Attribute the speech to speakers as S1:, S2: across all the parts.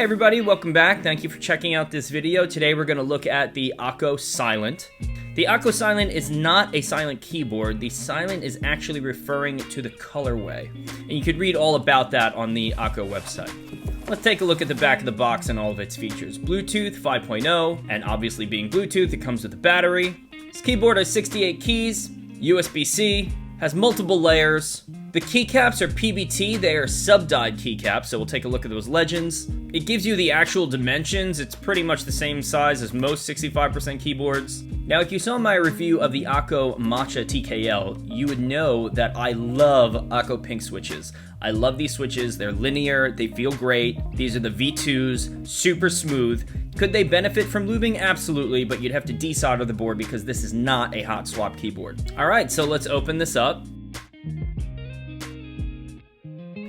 S1: everybody, welcome back. Thank you for checking out this video. Today we're going to look at the Akko Silent. The Akko Silent is not a silent keyboard. The silent is actually referring to the colorway. And you could read all about that on the Akko website. Let's take a look at the back of the box and all of its features. Bluetooth 5.0, and obviously being Bluetooth, it comes with a battery. This keyboard has 68 keys, USB-C, has multiple layers. The keycaps are PBT, they are sub-dyed keycaps, so we'll take a look at those legends. It gives you the actual dimensions. It's pretty much the same size as most 65% keyboards. Now, if you saw my review of the Akko Matcha TKL, you would know that I love Akko Pink switches. I love these switches, they're linear, they feel great. These are the V2s, super smooth. Could they benefit from lubing? Absolutely, but you'd have to desolder the board because this is not a hot swap keyboard. All right, so let's open this up.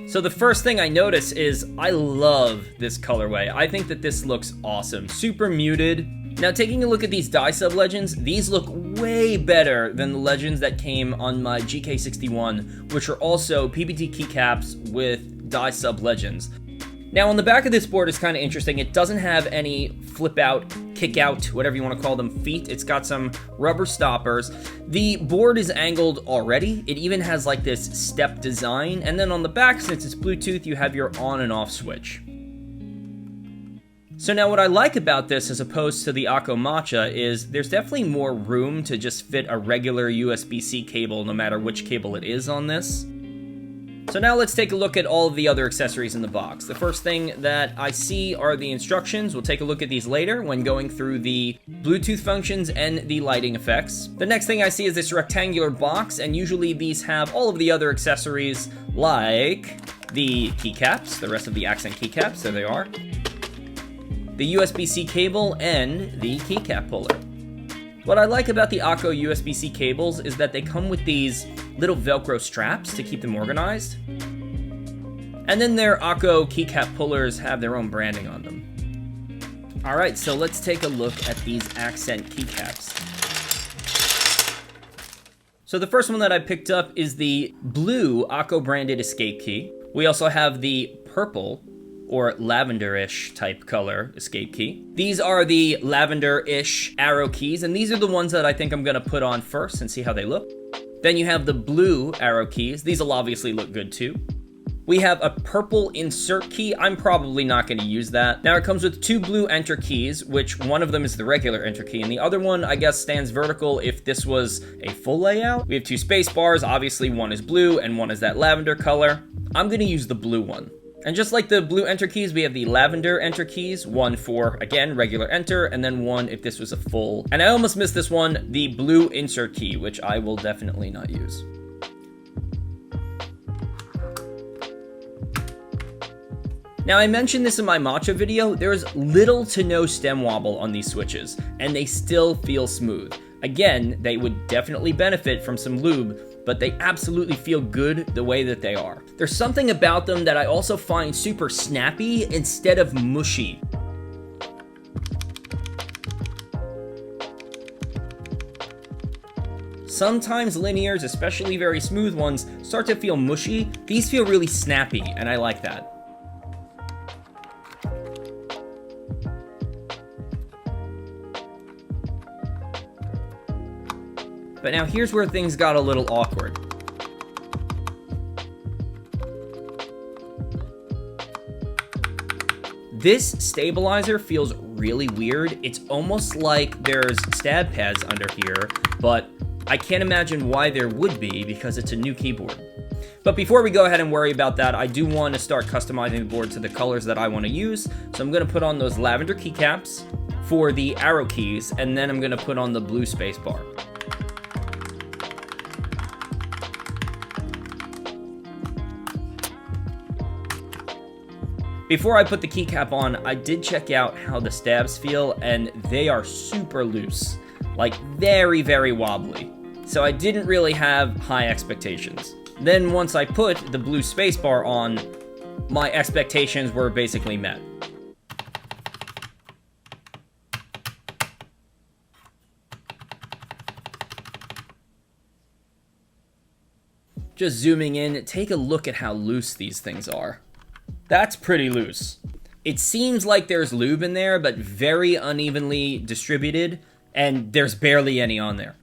S1: So the first thing I notice is I love this colorway. I think that this looks awesome, super muted. Now, taking a look at these dye sub legends, these look way better than the legends that came on my GK61, which are also PBT keycaps with dye sub legends. Now, on the back of this board is kind of interesting. It doesn't have any flip out, kick out, whatever you want to call them, feet. It's got some rubber stoppers. The board is angled already. It even has like this step design. And then on the back, since it's Bluetooth, you have your on and off switch. So now what I like about this as opposed to the Akko Matcha is there's definitely more room to just fit a regular USB-C cable no matter which cable it is on this. So now let's take a look at all of the other accessories in the box. The first thing that I see are the instructions. We'll take a look at these later when going through the Bluetooth functions and the lighting effects. The next thing I see is this rectangular box, and usually these have all of the other accessories like the keycaps, the rest of the accent keycaps, there they are, the USB-C cable, and the keycap puller. What I like about the Akko USB-C cables is that they come with these little Velcro straps to keep them organized. And then their Akko keycap pullers have their own branding on them. All right, so let's take a look at these accent keycaps. So the first one that I picked up is the blue Akko branded escape key. We also have the purple or lavender-ish type color escape key. These are the lavender-ish arrow keys, and these are the ones that I think I'm gonna put on first and see how they look. Then you have the blue arrow keys. These will obviously look good too. We have a purple insert key. I'm probably not gonna use that. Now it comes with two blue enter keys, which one of them is the regular enter key, and the other one, I guess, stands vertical if this was a full layout. We have two space bars. Obviously one is blue and one is that lavender color. I'm gonna use the blue one. And just like the blue enter keys, we have the lavender enter keys, one for, again, regular enter, and then one if this was a full. And I almost missed this one, the blue insert key, which I will definitely not use. Now, I mentioned this in my Matcha video, there is little to no stem wobble on these switches, and they still feel smooth. Again, they would definitely benefit from some lube, but they absolutely feel good the way that they are. There's something about them that I also find super snappy instead of mushy. Sometimes linears, especially very smooth ones, start to feel mushy. These feel really snappy, and I like that. But now here's where things got a little awkward. This stabilizer feels really weird. It's almost like there's stab pads under here, but I can't imagine why there would be because it's a new keyboard. But before we go ahead and worry about that, I do want to start customizing the board to the colors that I want to use. So I'm going to put on those lavender keycaps for the arrow keys, and then I'm going to put on the blue space bar. Before I put the keycap on, I did check out how the stabs feel, and they are super loose, like very, very wobbly. So I didn't really have high expectations. Then once I put the blue spacebar on, my expectations were basically met. Just zooming in, take a look at how loose these things are. That's pretty loose. It seems like there's lube in there, but very unevenly distributed, and there's barely any on there.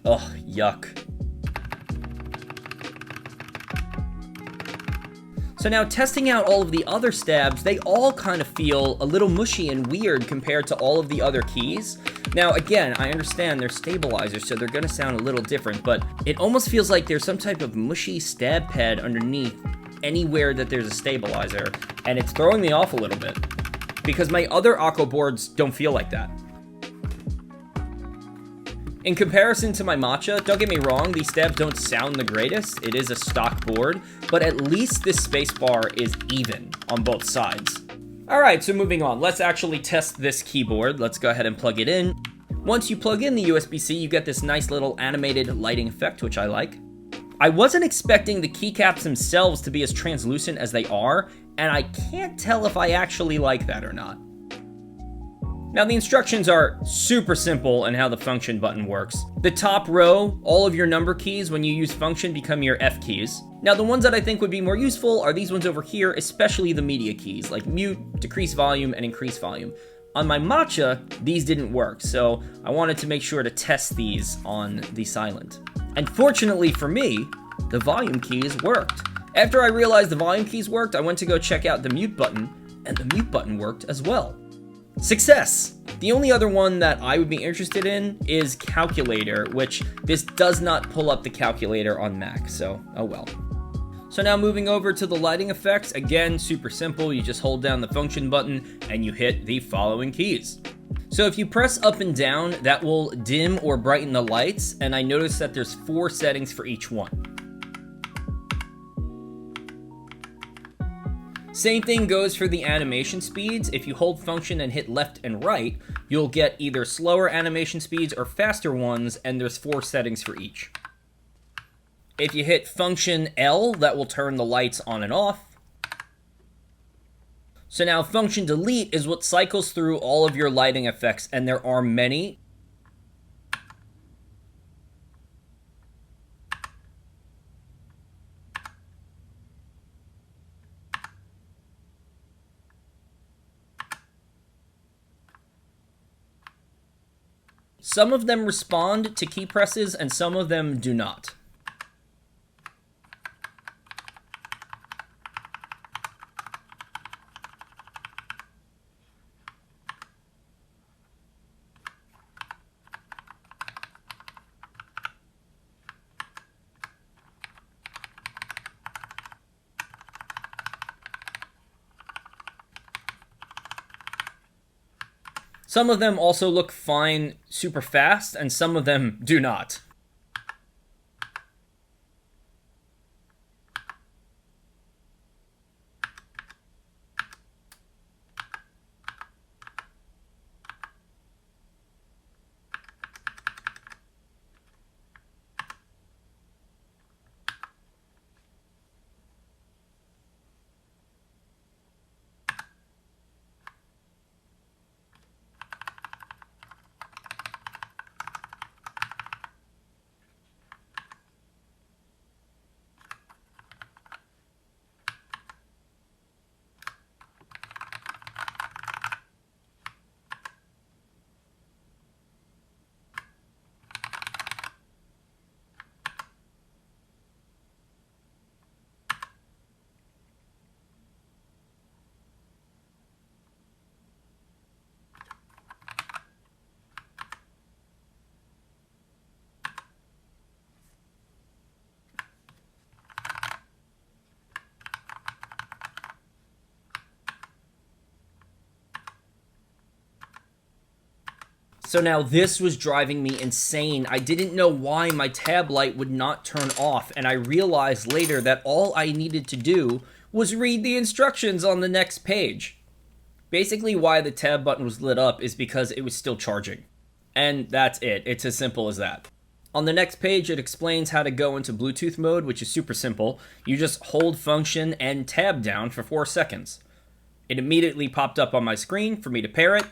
S1: Oh, yuck. So now testing out all of the other stabs, they all kind of feel a little mushy and weird compared to all of the other keys. Now again, I understand they're stabilizers, so they're gonna sound a little different, but it almost feels like there's some type of mushy stab pad underneath anywhere that there's a stabilizer, and it's throwing me off a little bit, because my other Akko boards don't feel like that. In comparison to my Matcha, don't get me wrong, these stabs don't sound the greatest. It is a stock board, but at least this spacebar is even on both sides. Alright, so moving on. Let's actually test this keyboard. Let's go ahead and plug it in. Once you plug in the USB-C, you get this nice little animated lighting effect, which I like. I wasn't expecting the keycaps themselves to be as translucent as they are, and I can't tell if I actually like that or not. Now the instructions are super simple in how the function button works. The top row, all of your number keys when you use function become your F keys. Now the ones that I think would be more useful are these ones over here, especially the media keys, like mute, decrease volume, and increase volume. On my Matcha, these didn't work, so I wanted to make sure to test these on the Silent. And fortunately for me, the volume keys worked. After I realized the volume keys worked, I went to go check out the mute button, and the mute button worked as well. Success! The only other one that I would be interested in is calculator, which this does not pull up the calculator on Mac, so oh well. So now moving over to the lighting effects, again, super simple. You just hold down the function button and you hit the following keys. So if you press up and down, that will dim or brighten the lights, and I noticed that there's 4 settings for each one. Same thing goes for the animation speeds. If you hold function and hit left and right, you'll get either slower animation speeds or faster ones, and there's 4 settings for each. If you hit function L, that will turn the lights on and off. So now function delete is what cycles through all of your lighting effects, and there are many. Some of them respond to key presses and some of them do not. Some of them also look fine super fast, and some of them do not. So now this was driving me insane. I didn't know why my tab light would not turn off, and I realized later that all I needed to do was read the instructions on the next page. Basically why the tab button was lit up is because it was still charging. And that's it. It's as simple as that. On the next page, it explains how to go into Bluetooth mode, which is super simple. You just hold function and tab down for 4 seconds. It immediately popped up on my screen for me to pair it.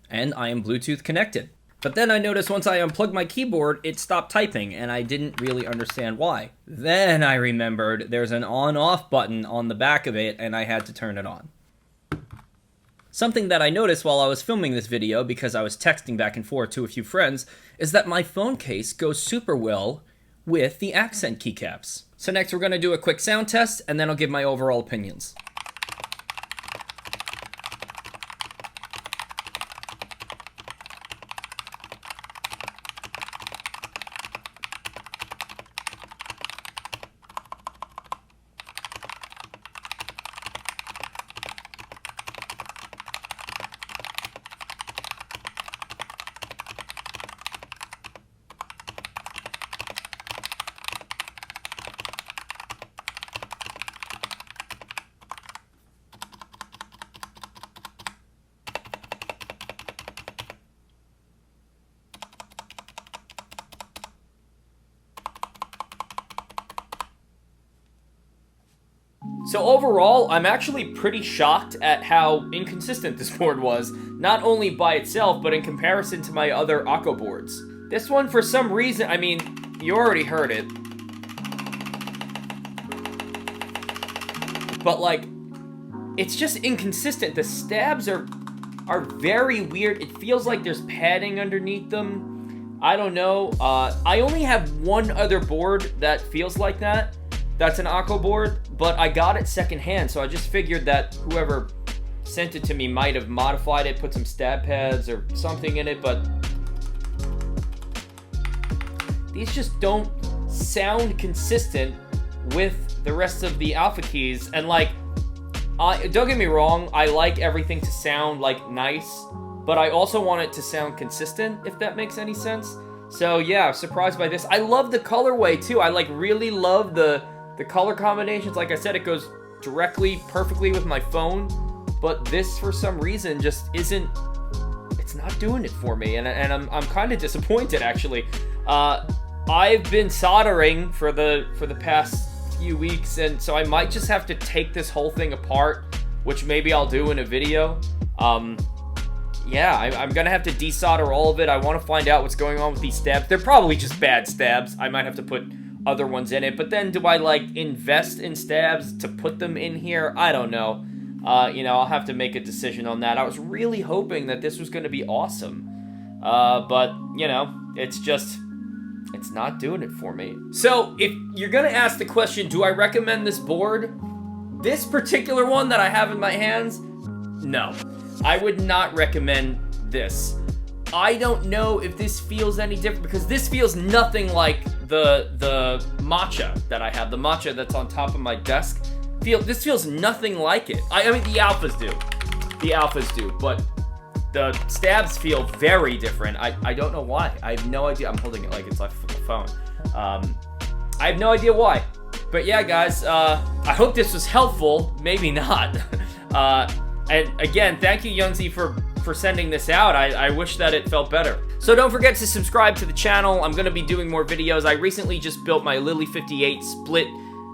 S1: And I am Bluetooth connected. But then I noticed once I unplugged my keyboard, it stopped typing, and I didn't really understand why. Then I remembered there's an on-off button on the back of it, and I had to turn it on. Something that I noticed while I was filming this video, because I was texting back and forth to a few friends, is that my phone case goes super well with the accent keycaps. So next we're going to do a quick sound test, and then I'll give my overall opinions. So overall, I'm actually pretty shocked at how inconsistent this board was, not only by itself, but in comparison to my other Akko boards. This one, for some reason, I mean, you already heard it, but like, it's just inconsistent. The stabs are very weird. It feels like there's padding underneath them. I don't know. I only have one other board that feels like that. That's an Akko board, but I got it secondhand, so I just figured that whoever sent it to me might have modified it, put some stab pads or something in it, but these just don't sound consistent with the rest of the alpha keys. And like, don't get me wrong, I like everything to sound like nice, but I also want it to sound consistent, if that makes any sense. So yeah, surprised by this. I love the colorway too. I like really love the color combinations. Like I said, it goes directly, perfectly with my phone, but this for some reason just isn't, it's not doing it for me, and I'm kind of disappointed actually. I've been soldering for the past few weeks, and so I might just have to take this whole thing apart, which maybe I'll do in a video. Yeah, I'm gonna have to desolder all of it. I want to find out what's going on with these stabs. They're probably just bad stabs. I might have to put other ones in it, but then do I like invest in stabs to put them in here? I don't know. You know, I'll have to make a decision on that. I was really hoping that this was going to be awesome, but you know, it's not doing it for me. So if you're gonna ask the question, do I recommend this board? This particular one that I have in my hands, no, I would not recommend this. I don't know if this feels any different, because this feels nothing like the matcha that I have. The matcha that's on top of my desk. This feels nothing like it. I mean, the alphas do. The alphas do, but the stabs feel very different. I don't know why. I have no idea. I'm holding it like it's a phone. I have no idea why. But yeah, guys, I hope this was helpful. Maybe not. And again, thank you, Yunzi, for sending this out. I wish that it felt better. So don't forget to subscribe to the channel. I'm going to be doing more videos. I recently just built my Lily 58 split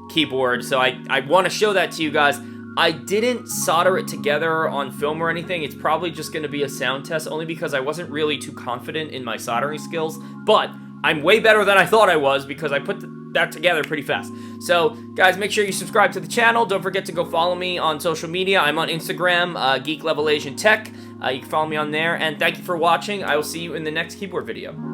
S1: keyboard, so I want to show that to you guys. I didn't solder it together on film or anything. It's probably just going to be a sound test, only because I wasn't really too confident in my soldering skills, but I'm way better than I thought I was because I put that together pretty fast. So, guys, make sure you subscribe to the channel. Don't forget to go follow me on social media. I'm on Instagram, Geek Level Asian Tech. You can follow me on there, and thank you for watching. I will see you in the next keyboard video.